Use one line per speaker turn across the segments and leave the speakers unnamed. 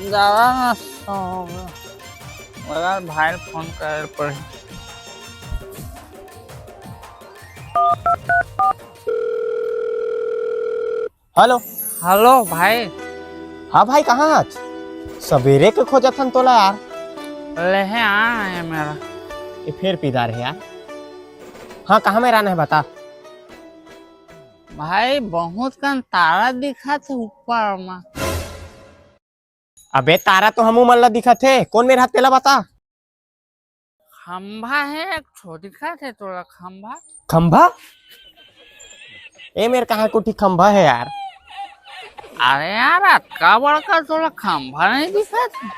ज्यादा नाश्ता हो गया मगर भाई फोन कर पड़े।
हेलो।
हेलो भाई।
हाँ भाई, कहाँ आज सवेरे के खोजत हन तोला यार।
लेहे आ है मेरा।
ये फिर पीदार है यार। हाँ, कहाँ में रहना है बता।
भाई बहुत कन तारा दिखा थे ऊपर में।
अबे तारा तो हमू मन ला दिखा थे, कौन मेरा तेला बता।
खंभा है एक ठो दिखा थे तोरा खंभा।
खंभा? ए मेरे कहाँ कोठी खंभा है यार।
अरे यार अक्का बड़का तोरा खंभा नहीं दिखा था।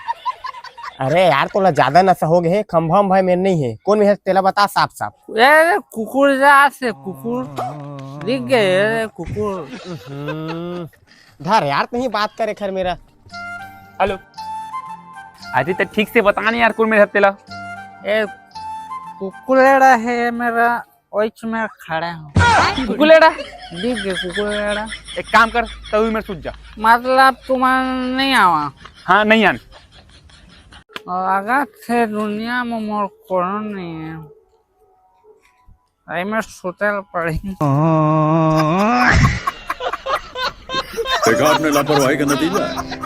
अरे यार तोला ज्यादा नशा हो गए है। खंभा भाई मेरे नहीं है, कौन मेरा तेला बता साफ साफ।
ये कुकुर जा से कुकुर दिख गए कुकुर।
धर यार तू ही बात करे खैर मेरा।
हेलो। अजी तो ठीक से बता नहीं यार कौन मेरे तेला।
ए कुकुरेड़ा है मेरा ओइच में खड़े हूँ।
कुकुलेड़ा
दिख गए कुकुरेड़ा।
एक काम कर तभी मैं सूझ जा।
मतलब तुम्हारा नहीं आवा
हाँ नहीं आन।
लगा थे दुनिया में मोर कोनो नहीं है। अरे मैं सुतल पड़ी।
बेकार में लापरवाही का नतीजा है।